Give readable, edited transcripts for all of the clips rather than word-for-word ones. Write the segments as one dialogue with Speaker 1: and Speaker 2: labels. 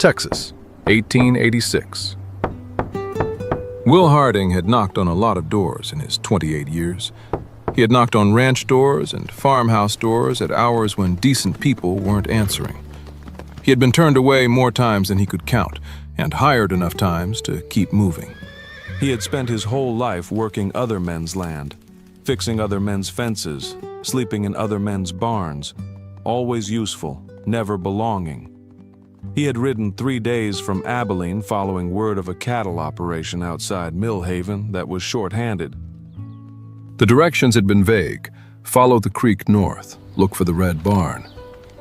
Speaker 1: Texas, 1886. Will Harding had knocked on a lot of doors in his 28 years. He had knocked on ranch doors and farmhouse doors at hours when decent people weren't answering. He had been turned away more times than he could count, and hired enough times to keep moving.
Speaker 2: He had spent his whole life working other men's land, fixing other men's fences, sleeping in other men's barns, always useful, never belonging. He had ridden 3 days from Abilene following word of a cattle operation outside Millhaven that was short-handed.
Speaker 1: The directions had been vague. Follow the creek north, look for the red barn.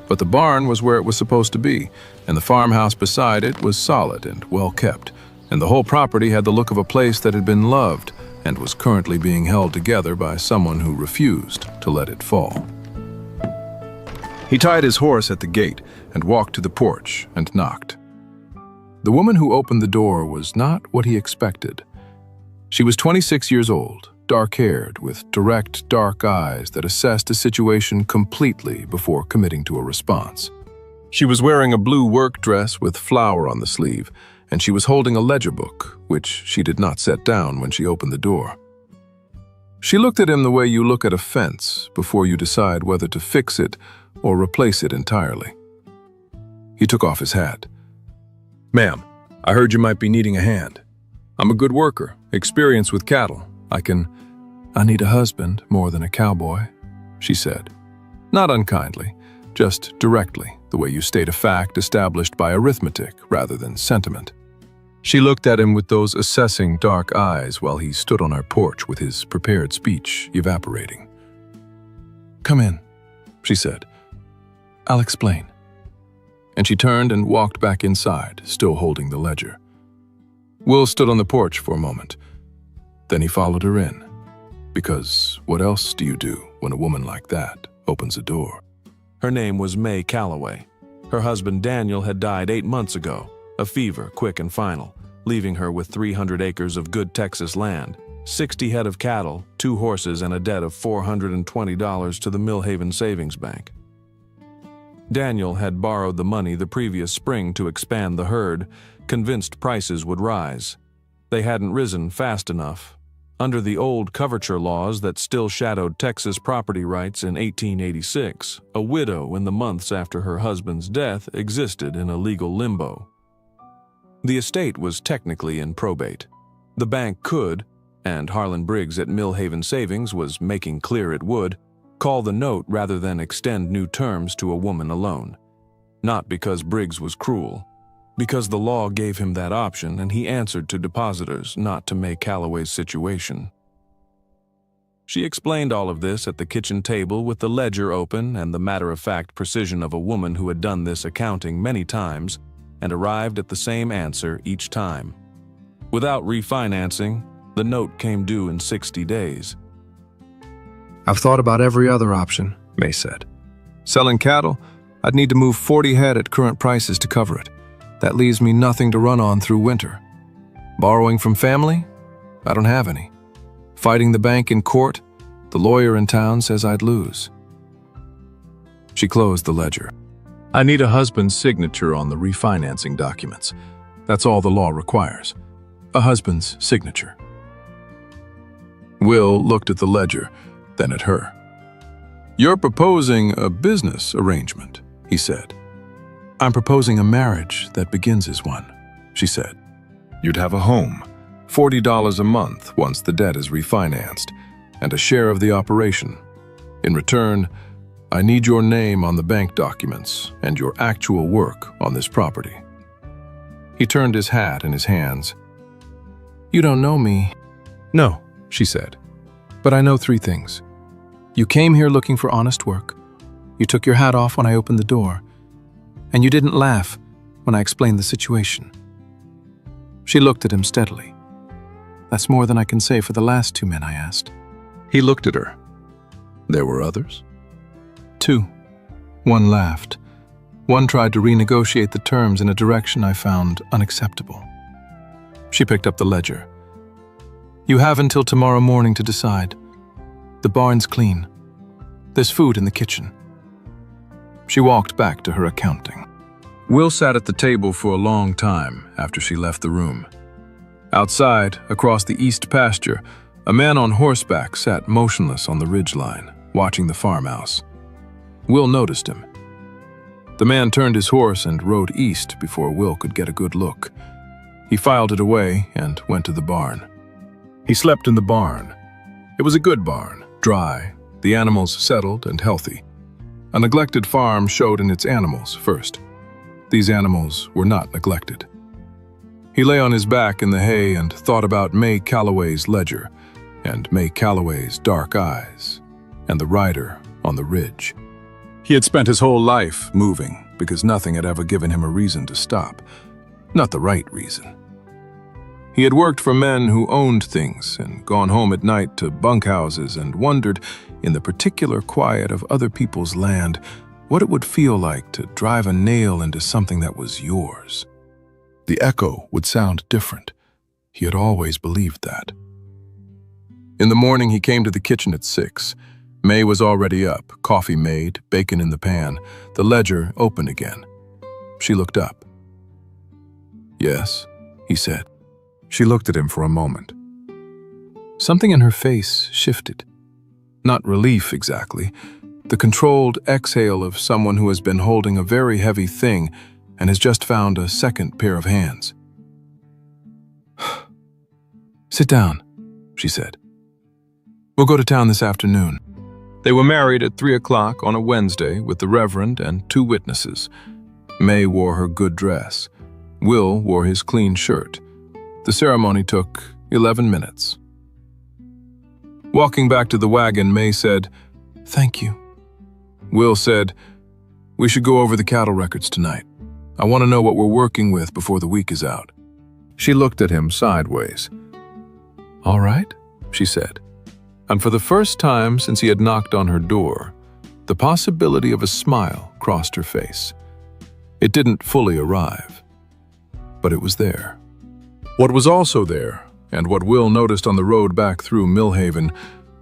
Speaker 1: But the barn was where it was supposed to be, and the farmhouse beside it was solid and well kept, and the whole property had the look of a place that had been loved and was currently being held together by someone who refused to let it fall. He tied his horse at the gate and walked to the porch and knocked. The woman who opened the door was not what he expected. She was 26 years old, dark-haired, with direct, dark eyes that assessed a situation completely before committing to a response. She was wearing a blue work dress with flower on the sleeve, and she was holding a ledger book, which she did not set down when she opened the door. She looked at him the way you look at a fence before you decide whether to fix it or replace it entirely. He took off his hat. "Ma'am, I heard you might be needing a hand. I'm a good worker, experienced with cattle. I need a husband more than a cowboy," she said. Not unkindly, just directly, the way you state a fact established by arithmetic rather than sentiment. She looked at him with those assessing dark eyes while he stood on our porch with his prepared speech evaporating. "Come in," she said. "I'll explain." And she turned and walked back inside, still holding the ledger. Will stood on the porch for a moment. Then he followed her in. Because what else do you do when a woman like that opens a door?
Speaker 2: Her name was May Calloway. Her husband Daniel had died 8 months ago, a fever, quick and final, leaving her with 300 acres of good Texas land, 60 head of cattle, 2 horses, and a debt of $420 to the Millhaven Savings Bank. Daniel had borrowed the money the previous spring to expand the herd, convinced prices would rise. They hadn't risen fast enough. Under the old coverture laws that still shadowed Texas property rights in 1886, a widow in the months after her husband's death existed in a legal limbo. The estate was technically in probate. The bank could, and Harlan Briggs at Millhaven Savings was making clear it would, call the note rather than extend new terms to a woman alone. Not because Briggs was cruel, because the law gave him that option and he answered to depositors, not to May Calloway's situation. She explained all of this at the kitchen table with the ledger open and the matter-of-fact precision of a woman who had done this accounting many times and arrived at the same answer each time. Without refinancing, the note came due in 60 days.
Speaker 1: "I've thought about every other option," May said. "Selling cattle? I'd need to move 40 head at current prices to cover it. That leaves me nothing to run on through winter. Borrowing from family? I don't have any. Fighting the bank in court? The lawyer in town says I'd lose." She closed the ledger. "I need a husband's signature on the refinancing documents. That's all the law requires. A husband's signature." Will looked at the ledger, then at her. "You're proposing a business arrangement," he said. "I'm proposing a marriage that begins as one," she said. "You'd have a home, $40 a month once the debt is refinanced, and a share of the operation. In return, I need your name on the bank documents and your actual work on this property." He turned his hat in his hands. "You don't know me." "No," she said, "but I know 3 things. You came here looking for honest work. You took your hat off when I opened the door. And you didn't laugh when I explained the situation." She looked at him steadily. "That's more than I can say for the last 2 men I asked." He looked at her. "There were others?" "2. One laughed. One tried to renegotiate the terms in a direction I found unacceptable." She picked up the ledger. "You have until tomorrow morning to decide. The barn's clean. There's food in the kitchen." She walked back to her accounting. Will sat at the table for a long time after she left the room. Outside, across the east pasture, a man on horseback sat motionless on the ridgeline, watching the farmhouse. Will noticed him. The man turned his horse and rode east before Will could get a good look. He filed it away and went to the barn. He slept in the barn. It was a good barn, dry, the animals settled and healthy. A neglected farm showed in its animals first. These animals were not neglected. He lay on his back in the hay and thought about May Calloway's ledger, and May Calloway's dark eyes, and the rider on the ridge. He had spent his whole life moving because nothing had ever given him a reason to stop. Not the right reason. He had worked for men who owned things and gone home at night to bunkhouses and wondered, in the particular quiet of other people's land, what it would feel like to drive a nail into something that was yours. The echo would sound different. He had always believed that. In the morning, he came to the kitchen at 6. May was already up, coffee made, bacon in the pan, the ledger open again. She looked up. "Yes," he said. She looked at him for a moment. Something in her face shifted. Not relief exactly, the controlled exhale of someone who has been holding a very heavy thing and has just found a second pair of hands. "Sit down," she said. "We'll go to town this afternoon." They were married at 3 o'clock on a Wednesday with the Reverend and 2 witnesses. May wore her good dress. Will wore his clean shirt. The ceremony took 11 minutes. Walking back to the wagon, May said, "Thank you." Will said, "We should go over the cattle records tonight. I want to know what we're working with before the week is out." She looked at him sideways. "All right," she said. And for the first time since he had knocked on her door, the possibility of a smile crossed her face. It didn't fully arrive, but it was there. What was also there, and what Will noticed on the road back through Millhaven,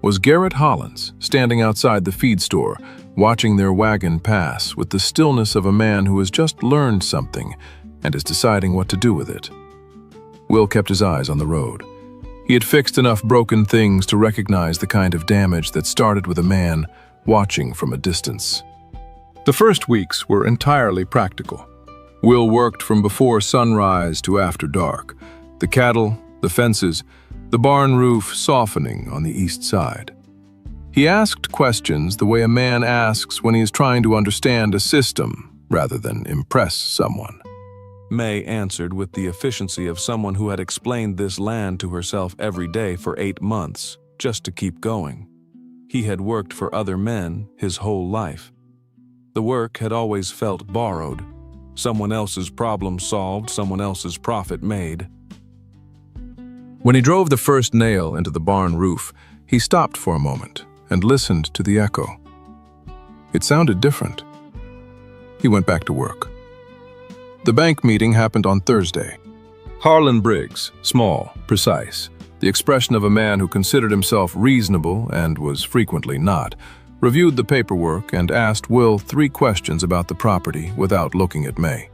Speaker 1: was Garrett Hollins standing outside the feed store, watching their wagon pass with the stillness of a man who has just learned something and is deciding what to do with it. Will kept his eyes on the road. He had fixed enough broken things to recognize the kind of damage that started with a man watching from a distance. The first weeks were entirely practical. Will worked from before sunrise to after dark. The cattle, the fences, the barn roof softening on the east side. He asked questions the way a man asks when he is trying to understand a system rather than impress someone.
Speaker 2: May answered with the efficiency of someone who had explained this land to herself every day for 8 months, just to keep going. He had worked for other men his whole life. The work had always felt borrowed. Someone else's problem solved, someone else's profit made. When he drove the first nail into the barn roof, he stopped for a moment and listened to the echo. It sounded different. He went back to work. The bank meeting happened on Thursday. Harlan Briggs, small, precise, the expression of a man who considered himself reasonable and was frequently not, reviewed the paperwork and asked Will 3 questions about the property without looking at May.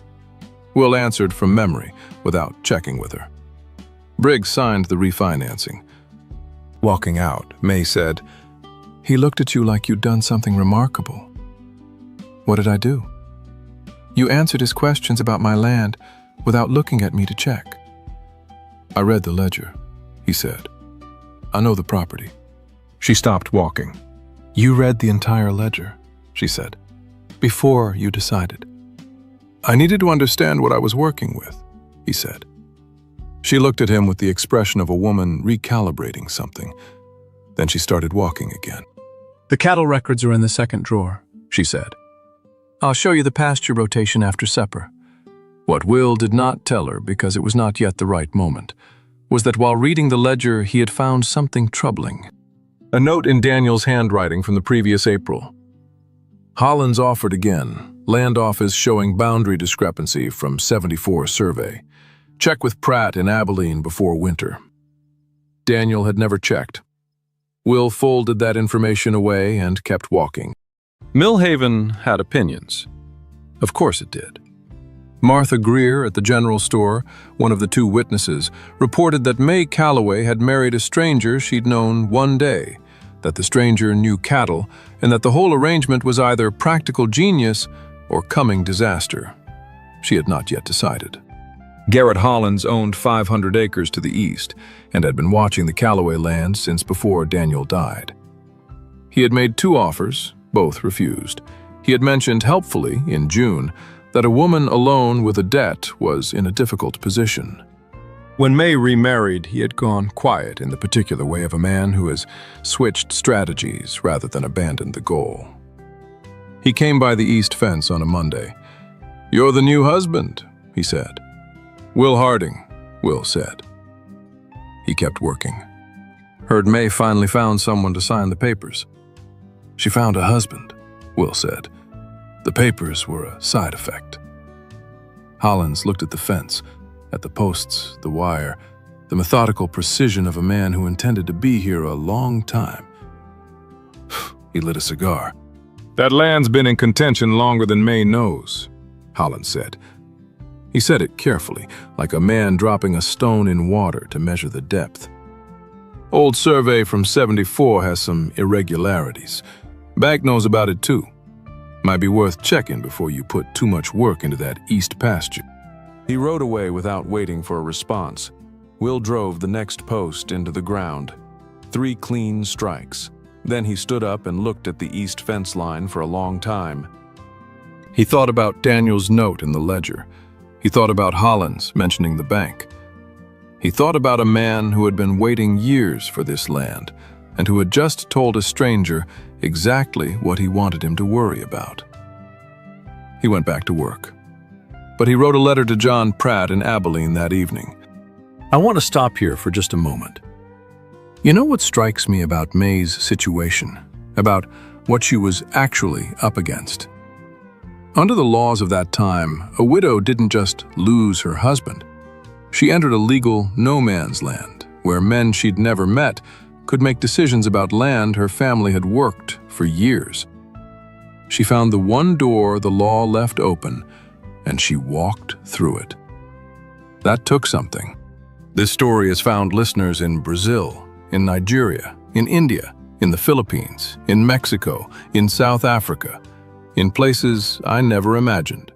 Speaker 2: Will answered from memory without checking with her. Briggs signed the refinancing. Walking out, May said, "He looked at you like you'd done something remarkable." "What did I do?" "You answered his questions about my land without looking at me to check." "I read the ledger," he said. "I know the property." She stopped walking. "You read the entire ledger," she said, "before you decided." "I needed to understand what I was working with," he said. She looked at him with the expression of a woman recalibrating something. Then she started walking again. "The cattle records are in the second drawer," she said. "I'll show you the pasture rotation after supper." What Will did not tell her, because it was not yet the right moment, was that while reading the ledger, he had found something troubling. A note in Daniel's handwriting from the previous April. Hollins offered again. Land office showing boundary discrepancy from 74 survey. Check with Pratt in Abilene before winter. Daniel had never checked. Will folded that information away and kept walking. Millhaven had opinions. Of course it did.
Speaker 1: Martha Greer at the general store, one of the two witnesses, reported that May Calloway had married a stranger she'd known one day, that the stranger knew cattle, and that the whole arrangement was either practical genius or coming disaster. She had not yet decided. Garrett Hollins owned 500 acres to the east and had been watching the Calloway land since before Daniel died. He had made 2 offers, both refused. He had mentioned helpfully, in June, that a woman alone with a debt was in a difficult position. When May remarried, he had gone quiet in the particular way of a man who has switched strategies rather than abandoned the goal. He came by the east fence on a Monday. "You're the new husband," he said. "Will Harding," Will said. He kept working. Heard May finally found someone to sign the papers. "She found a husband," Will said. "The papers were a side effect." Hollins looked at the fence, at the posts, the wire, the methodical precision of a man who intended to be here a long time. He lit a cigar. "That land's been in contention longer than May knows," Hollins said. He said it carefully, like a man dropping a stone in water to measure the depth. "Old survey from '74 has some irregularities. Bank knows about it too. Might be worth checking before you put too much work into that east pasture."
Speaker 2: He rode away without waiting for a response. Will drove the next post into the ground. 3 clean strikes. Then he stood up and looked at the east fence line for a long time.
Speaker 1: He thought about Daniel's note in the ledger. He thought about Hollins mentioning the bank. He thought about a man who had been waiting years for this land and who had just told a stranger exactly what he wanted him to worry about. He went back to work. But he wrote a letter to John Pratt in Abilene that evening. "I want to stop here for just a moment. You know what strikes me about May's situation, about what she was actually up against? Under the laws of that time, a widow didn't just lose her husband. She entered a legal no-man's land, where men she'd never met could make decisions about land her family had worked for years. She found the one door the law left open, and she walked through it. That took something. This story has found listeners in Brazil, in Nigeria, in India, in the Philippines, in Mexico, in South Africa, in places I never imagined.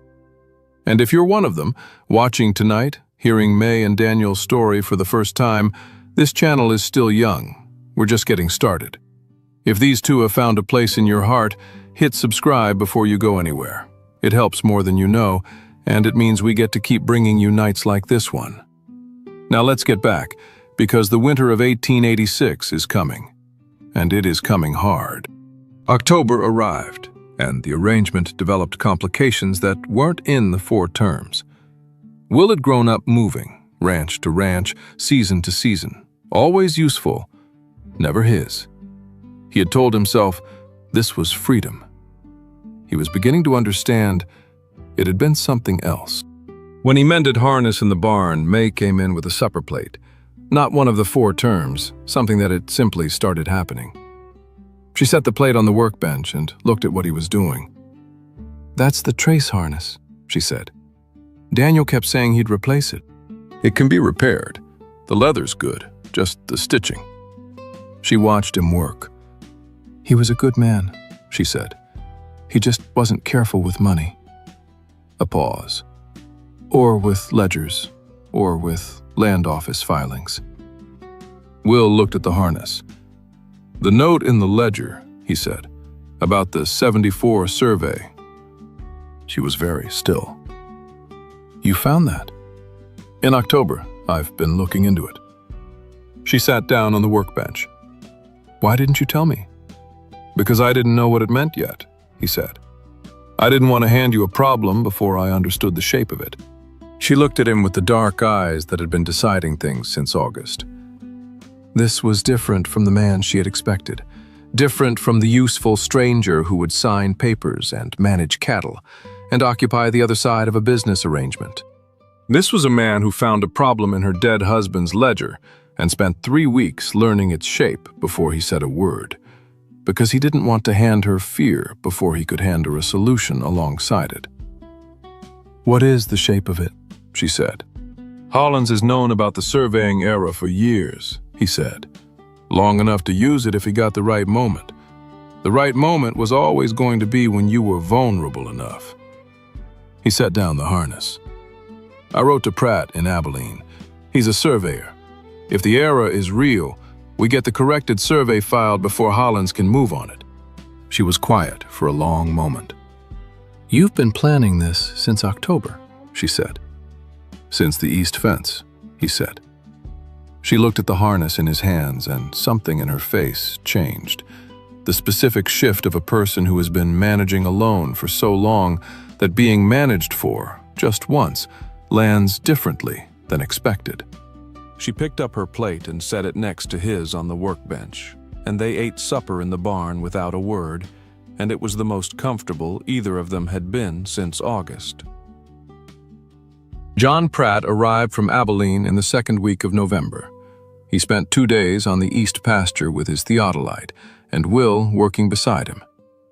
Speaker 1: And if you're one of them, watching tonight, hearing May and Daniel's story for the first time, this channel is still young. We're just getting started. If these two have found a place in your heart, hit subscribe before you go anywhere. It helps more than you know, and it means we get to keep bringing you nights like this one. Now let's get back, because the winter of 1886 is coming, and it is coming hard. October arrived, and the arrangement developed complications that weren't in the 4 terms. Will had grown up moving, ranch to ranch, season to season, always useful, never his. He had told himself this was freedom. He was beginning to understand it had been something else. When he mended harness in the barn, May came in with a supper plate. Not one of the 4 terms, something that had simply started happening. She set the plate on the workbench and looked at what he was doing. "That's the trace harness," she said. "Daniel kept saying he'd replace it." "It can be repaired. The leather's good, just the stitching." She watched him work. "He was a good man," she said. "He just wasn't careful with money." A pause. "Or with ledgers, or with land office filings." Will looked at the harness. "The note in the ledger," he said, "about the '74 survey." She was very still. "You found that?" "In October. I've been looking into it." She sat down on the workbench. "Why didn't you tell me?" "Because I didn't know what it meant yet," he said. "I didn't want to hand you a problem before I understood the shape of it." She looked at him with the dark eyes that had been deciding things since August. This was different from the man she had expected, different from the useful stranger who would sign papers and manage cattle, and occupy the other side of a business arrangement. This was a man who found a problem in her dead husband's ledger and spent 3 weeks learning its shape before he said a word, because he didn't want to hand her fear before he could hand her a solution alongside it. "What is the shape of it?" she said. "Hollins has known about the surveying era for years," he said. "Long enough to use it if he got the right moment. The right moment was always going to be when you were vulnerable enough." He set down the harness. "I wrote to Pratt in Abilene. He's a surveyor. If the error is real, we get the corrected survey filed before Hollins can move on it." She was quiet for a long moment. "You've been planning this since October," she said. "Since the east fence," he said. She looked at the harness in his hands, and something in her face changed. The specific shift of a person who has been managing alone for so long that being managed for, just once, lands differently than expected.
Speaker 2: She picked up her plate and set it next to his on the workbench, and they ate supper in the barn without a word, and it was the most comfortable either of them had been since August.
Speaker 1: John Pratt arrived from Abilene in the second week of November. He spent 2 days on the east pasture with his theodolite, and Will working beside him.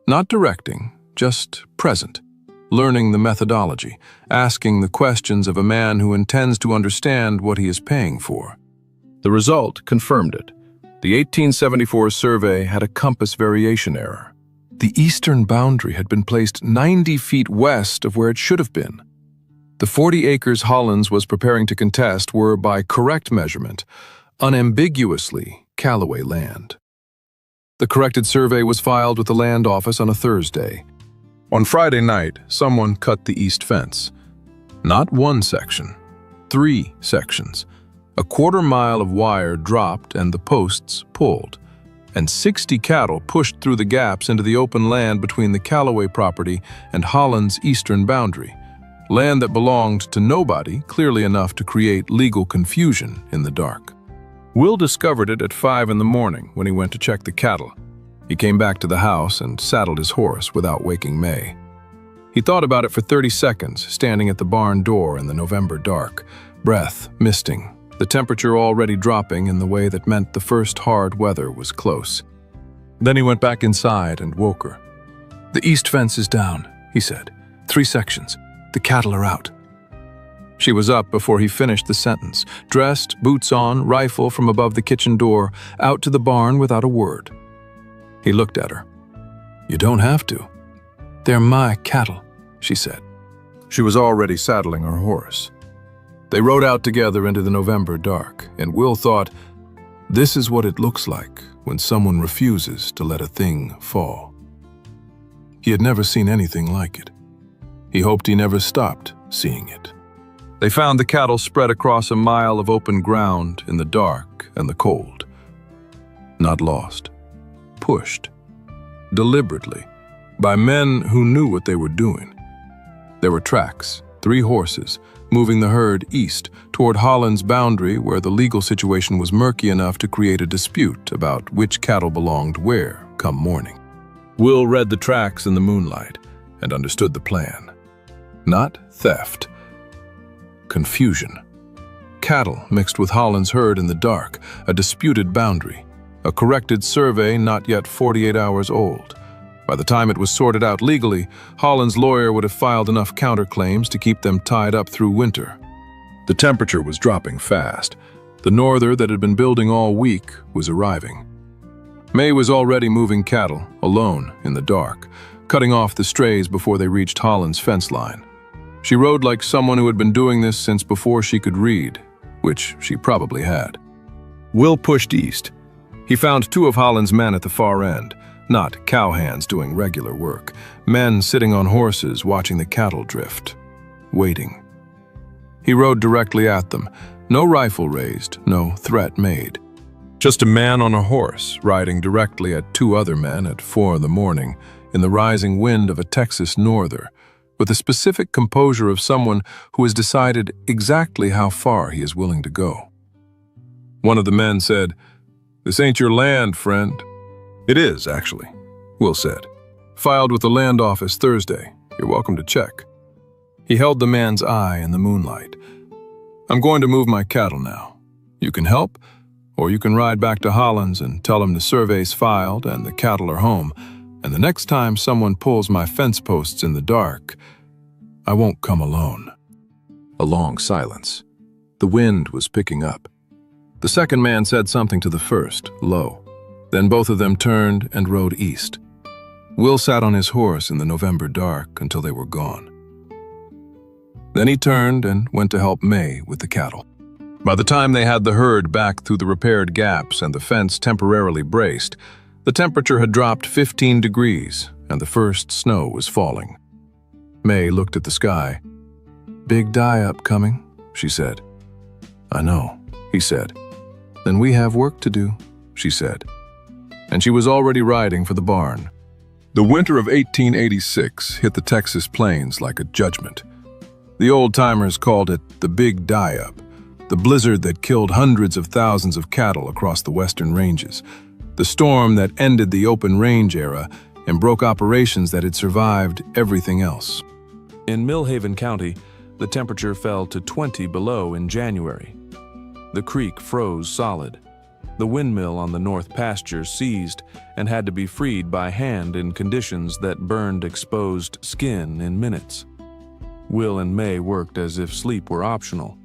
Speaker 1: Not directing, just present, learning the methodology, asking the questions of a man who intends to understand what he is paying for. The result confirmed it. The 1874 survey had a compass variation error. The eastern boundary had been placed 90 feet west of where it should have been. The 40 acres Hollins was preparing to contest were, by correct measurement, unambiguously Callaway land. The corrected survey was filed with the land office on a Thursday. On Friday night, someone cut the east fence. Not one section, 3 sections. A quarter-mile of wire dropped and the posts pulled, and 60 cattle pushed through the gaps into the open land between the Callaway property and Hollins' eastern boundary, land that belonged to nobody clearly enough to create legal confusion in the dark. Will discovered it at 5 in the morning when he went to check the cattle. He came back to the house and saddled his horse without waking May. He thought about it for 30 seconds, standing at the barn door in the November dark, breath misting, the temperature already dropping in the way that meant the first hard weather was close. Then he went back inside and woke her. "The east fence is down," he said. 3 sections. The cattle are out." She was up before he finished the sentence, dressed, boots on, rifle from above the kitchen door, out to the barn without a word. He looked at her. "You don't have to." "They're my cattle," she said. She was already saddling her horse. They rode out together into the November dark, and Will thought, this is what it looks like when someone refuses to let a thing fall. He had never seen anything like it. He hoped he never stopped seeing it. They found the cattle spread across a mile of open ground in the dark and the cold. Not lost. Pushed. Deliberately. By men who knew what they were doing. There were tracks, 3 horses, moving the herd east toward Hollins' boundary where the legal situation was murky enough to create a dispute about which cattle belonged where come morning. Will read the tracks in the moonlight and understood the plan. Not theft. Confusion. Cattle mixed with Hollins' herd in the dark, a disputed boundary, a corrected survey not yet 48 hours old. By the time it was sorted out legally, Hollins' lawyer would have filed enough counterclaims to keep them tied up through winter. The temperature was dropping fast. The norther that had been building all week was arriving. May was already moving cattle, alone, in the dark, cutting off the strays before they reached Hollins' fence line. She rode like someone who had been doing this since before she could read, which she probably had. Will pushed east. He found 2 of Hollins' men at the far end, not cowhands doing regular work, men sitting on horses watching the cattle drift, waiting. He rode directly at them, no rifle raised, no threat made. Just a man on a horse riding directly at 2 other men at 4 in the morning in the rising wind of a Texas norther, with the specific composure of someone who has decided exactly how far he is willing to go. One of the men said, "This ain't your land, friend." "It is, actually," Will said. "Filed with the land office Thursday. You're welcome to check." He held the man's eye in the moonlight. "I'm going to move my cattle now. You can help, or you can ride back to Hollins and tell him the survey's filed and the cattle are home, and the next time someone pulls my fence posts in the dark, I won't come alone." A long silence. The wind was picking up. The second man said something to the first, low. Then both of them turned and rode east. Will sat on his horse in the November dark until they were gone. Then he turned and went to help May with the cattle. By the time they had the herd back through the repaired gaps and the fence temporarily braced, the temperature had dropped 15 degrees and the first snow was falling. May looked at the sky. "Big die-up coming," she said. "I know," he said. "Then we have work to do," she said. And she was already riding for the barn. The winter of 1886 hit the Texas plains like a judgment. The old-timers called it the Big Die-Up, the blizzard that killed hundreds of thousands of cattle across the western ranges, the storm that ended the open range era and broke operations that had survived everything else.
Speaker 2: In Millhaven County, the temperature fell to 20 below in January. The creek froze solid. The windmill on the north pasture seized and had to be freed by hand in conditions that burned exposed skin in minutes. Will and May worked as if sleep were optional.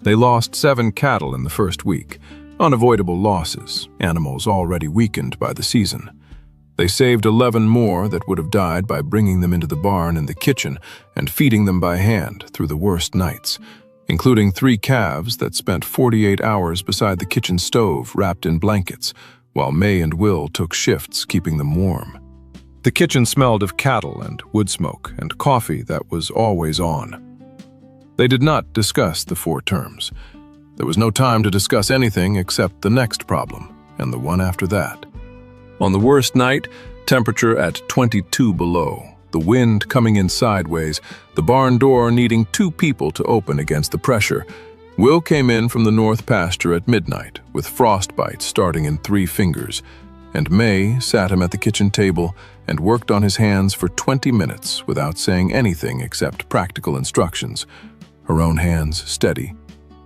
Speaker 1: They lost 7 cattle in the first week, unavoidable losses, animals already weakened by the season. They saved 11 more that would have died by bringing them into the barn and the kitchen and feeding them by hand through the worst nights, including 3 calves that spent 48 hours beside the kitchen stove wrapped in blankets, while May and Will took shifts keeping them warm. The kitchen smelled of cattle and wood smoke and coffee that was always on. They did not discuss the 4 terms. There was no time to discuss anything except the next problem and the one after that. On the worst night, temperature at 22 below, the wind coming in sideways, the barn door needing 2 people to open against the pressure, Will came in from the north pasture at midnight with frostbite starting in 3 fingers, and May sat him at the kitchen table and worked on his hands for 20 minutes without saying anything except practical instructions, her own hands steady,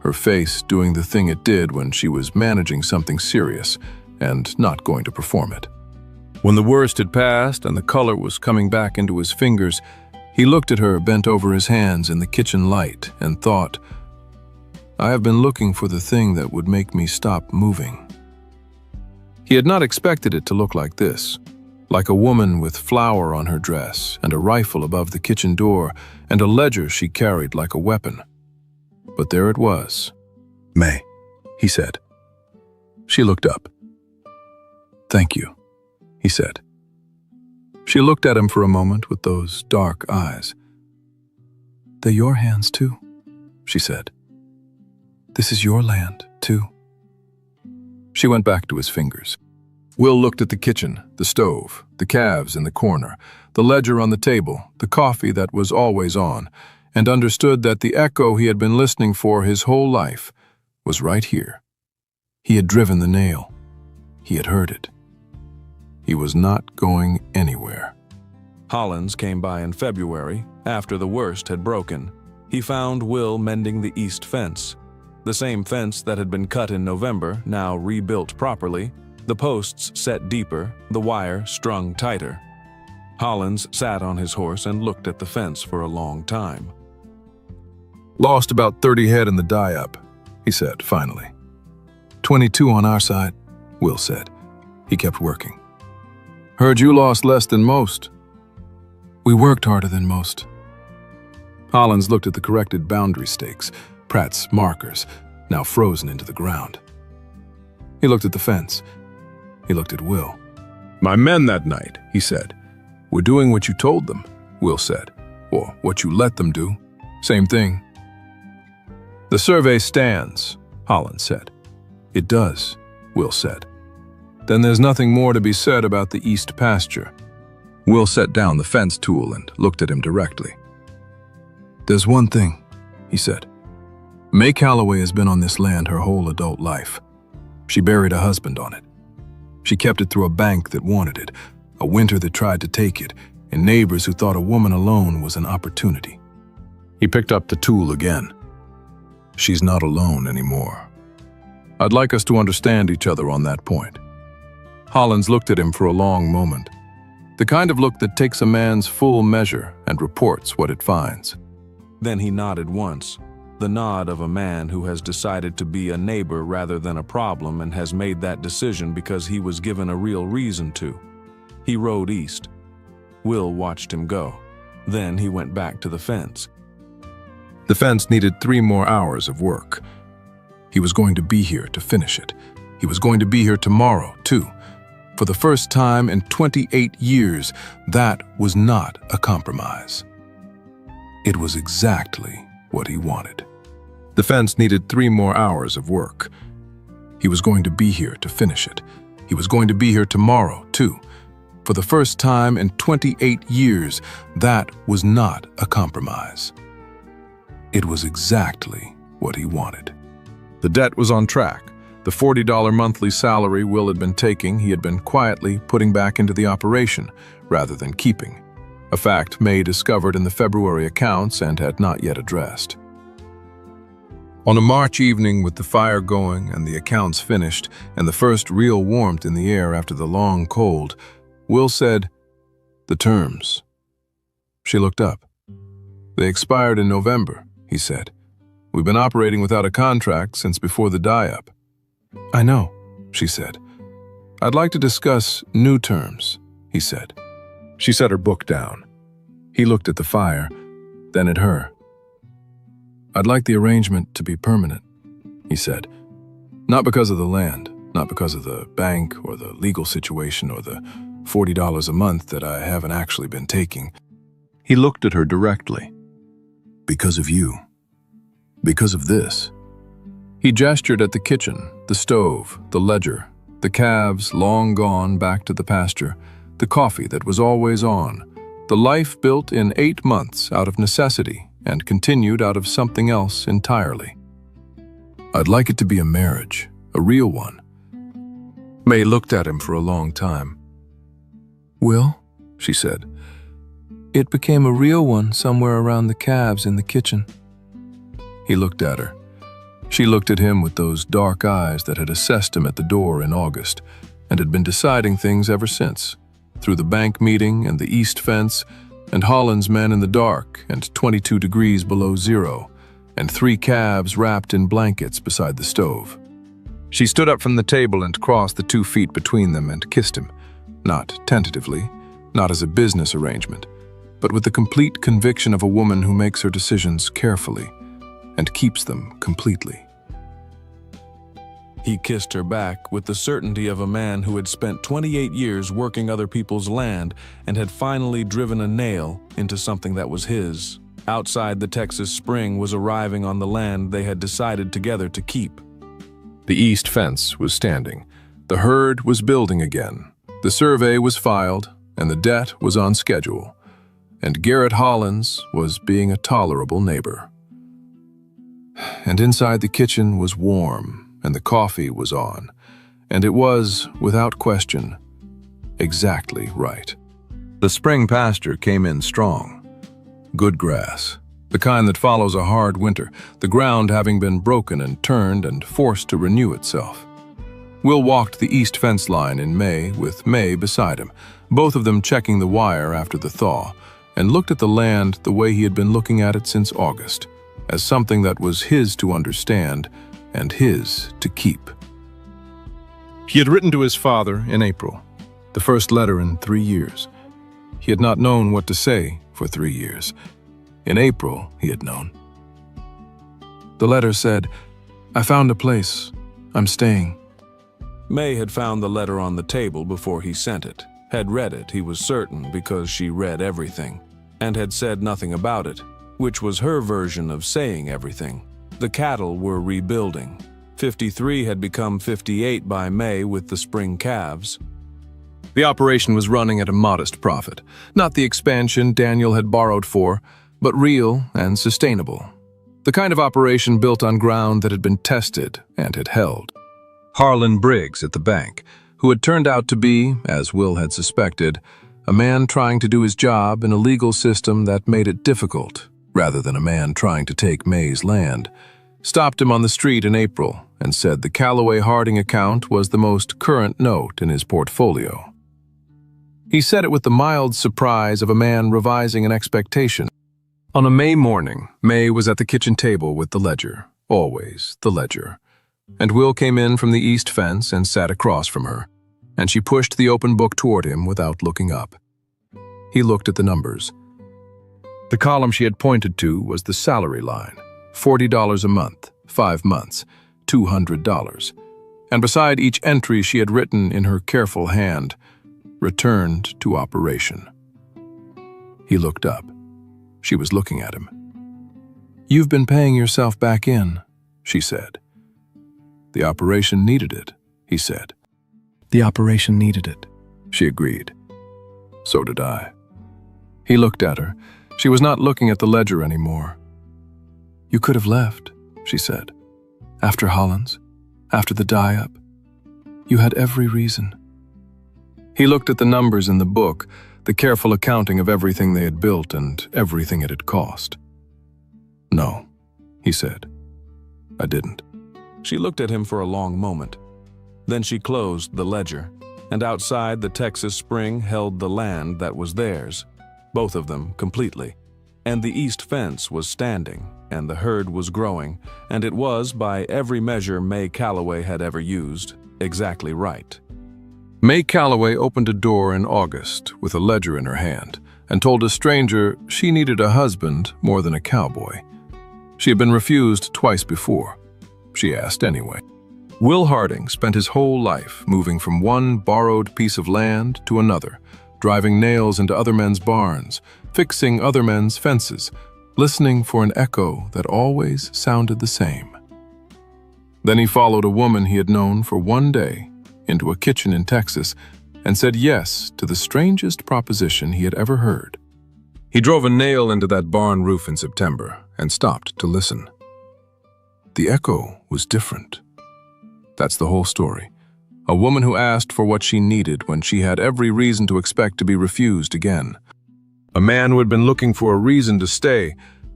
Speaker 1: her face doing the thing it did when she was managing something serious and not going to perform it. When the worst had passed and the color was coming back into his fingers, he looked at her bent over his hands in the kitchen light and thought, "I have been looking for the thing that would make me stop moving." He had not expected it to look like this, like a woman with flour on her dress and a rifle above the kitchen door and a ledger she carried like a weapon. But there it was. "May," he said. She looked up. "Thank you," he said. She looked at him for a moment with those dark eyes. "They're your hands too," she said. "This is your land too." She went back to his fingers. Will looked at the kitchen, the stove, the calves in the corner, the ledger on the table, the coffee that was always on, and understood that the echo he had been listening for his whole life was right here. He had driven the nail. He had heard it. He was not going anywhere.
Speaker 2: Hollins came by in February, after the worst had broken. He found Will mending the east fence. The same fence that had been cut in November, now rebuilt properly, the posts set deeper, the wire strung tighter. Hollins sat on his horse and looked at the fence for a long time.
Speaker 1: "Lost about 30 head in the die-up," he said finally. 22 on our side," Will said. He kept working. "Heard you lost less than most." "We worked harder than most." Hollins looked at the corrected boundary stakes, Pratt's markers, now frozen into the ground. He looked at the fence. He looked at Will. "My men that night," he said, "were doing what you told them," Will said. "Or what you let them do. Same thing." "The survey stands," Hollins said. "It does," Will said. "Then there's nothing more to be said about the east pasture." Will set down the fence tool and looked at him directly. "There's one thing," he said. "May Calloway has been on this land her whole adult life. She buried a husband on it. She kept it through a bank that wanted it, a winter that tried to take it, and neighbors who thought a woman alone was an opportunity." He picked up the tool again. "She's not alone anymore. I'd like us to understand each other on that point." Hollins looked at him for a long moment, the kind of look that takes a man's full measure and reports what it finds.
Speaker 2: Then he nodded once, the nod of a man who has decided to be a neighbor rather than a problem and has made that decision because he was given a real reason to. He rode east. Will watched him go. Then he went back to the fence.
Speaker 1: The fence needed 3 more hours of work. He was going to be here to finish it. He was going to be here tomorrow, too. For the first time in 28 years, that was not a compromise. It was exactly what he wanted. The fence needed 3 more hours of work. He was going to be here to finish it. He was going to be here tomorrow, too. For the first time in 28 years, that was not a compromise. It was exactly what he wanted. The debt was on track. The $40 monthly salary Will had been taking, he had been quietly putting back into the operation rather than keeping, a fact May discovered in the February accounts and had not yet addressed. On a March evening with the fire going and the accounts finished and the first real warmth in the air after the long cold, Will said, "The terms." She looked up. "They expired in November," he said. "We've been operating without a contract since before the die-up." "I know," she said. "I'd like to discuss new terms," he said. She set her book down. He looked at the fire, then at her. "I'd like the arrangement to be permanent," he said. "Not because of the land, not because of the bank or the legal situation or the $40 a month that I haven't actually been taking." He looked at her directly. "Because of you. Because of this." He gestured at the kitchen, the stove, the ledger, the calves long gone back to the pasture, the coffee that was always on, the life built in 8 months out of necessity and continued out of something else entirely. "I'd like it to be a marriage, a real one." May looked at him for a long time. "Will," she said, "it became a real one somewhere around the calves in the kitchen." He looked at her. She looked at him with those dark eyes that had assessed him at the door in August and had been deciding things ever since, through the bank meeting and the east fence and Holland's men in the dark and 22 degrees below zero and 3 calves wrapped in blankets beside the stove. She stood up from the table and crossed the 2 feet between them and kissed him, not tentatively, not as a business arrangement, but with the complete conviction of a woman who makes her decisions carefully and keeps them completely.
Speaker 2: He kissed her back with the certainty of a man who had spent 28 years working other people's land and had finally driven a nail into something that was his. Outside, the Texas spring was arriving on the land they had decided together to keep.
Speaker 1: The east fence was standing. The herd was building again. The survey was filed, and the debt was on schedule. And Garrett Hollins was being a tolerable neighbor. And inside the kitchen was warm, and the coffee was on, and it was, without question, exactly right. The spring pasture came in strong. Good grass, the kind that follows a hard winter, the ground having been broken and turned and forced to renew itself. Will walked the east fence line in May with May beside him, both of them checking the wire after the thaw, and looked at the land the way he had been looking at it since August, as something that was his to understand and his to keep. He had written to his father in April, the first letter in 3 years. He had not known what to say for 3 years. In April, he had known. The letter said, "I found a place. I'm staying."
Speaker 2: May had found the letter on the table before he sent it, had read it, he was certain, because she read everything, and had said nothing about it, which was her version of saying everything. The cattle were rebuilding. 53 had become 58 by May with the spring calves. The operation was running at a modest profit, not the expansion Daniel had borrowed for, but real and sustainable. The kind of operation built on ground that had been tested and had held. Harlan Briggs at the bank, who had turned out to be, as Will had suspected, a man trying to do his job in a legal system that made it difficult, rather than a man trying to take May's land, stopped him on the street in April and said the Callaway Harding account was the most current note in his portfolio. He said it with the mild surprise of a man revising an expectation.
Speaker 1: On a May morning, May was at the kitchen table with the ledger, always the ledger. And Will came in from the east fence and sat across from her, and she pushed the open book toward him without looking up. He looked at the numbers. The column she had pointed to was the salary line, $40 a month, 5 months, $200. And beside each entry she had written in her careful hand, "Returned to operation." He looked up. She was looking at him. "You've been paying yourself back in," she said. "The operation needed it," he said. "The operation needed it," she agreed. "So did I." He looked at her. She was not looking at the ledger anymore. "You could have left," she said. "After Holland's, after the die-up. You had every reason." He looked at the numbers in the book, the careful accounting of everything they had built and everything it had cost. "No," he said. "I didn't."
Speaker 2: She looked at him for a long moment. Then she closed the ledger, and outside the Texas spring held the land that was theirs, both of them completely. And the east fence was standing, and the herd was growing, and it was, by every measure May Calloway had ever used, exactly right.
Speaker 1: May Calloway opened a door in August with a ledger in her hand and told a stranger she needed a husband more than a cowboy. She had been refused twice before. She asked anyway. Will Harding spent his whole life moving from one borrowed piece of land to another, driving nails into other men's barns, fixing other men's fences, listening for an echo that always sounded the same. Then he followed a woman he had known for one day into a kitchen in Texas and said yes to the strangest proposition he had ever heard. He drove a nail into that barn roof in September and stopped to listen. The echo was different. That's the whole story. A woman who asked for what she needed when she had every reason to expect to be refused again. A man who had been looking for a reason to stay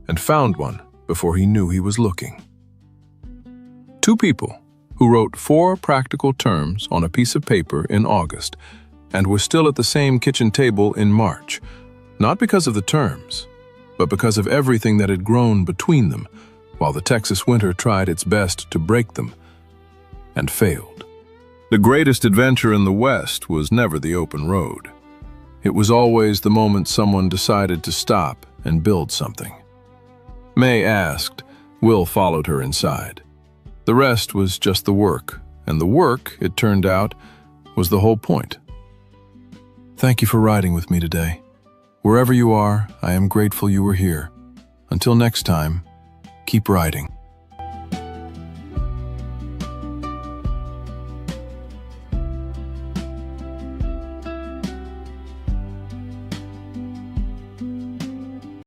Speaker 1: and found one before he knew he was looking. Two people who wrote 4 practical terms on a piece of paper in August and were still at the same kitchen table in March, not because of the terms, but because of everything that had grown between them while the Texas winter tried its best to break them and failed. The greatest adventure in the West was never the open road. It was always the moment someone decided to stop and build something. May asked. Will followed her inside. The rest was just the work, and the work, it turned out, was the whole point. Thank you for riding with me today. Wherever you are, I am grateful you were here. Until next time, keep riding.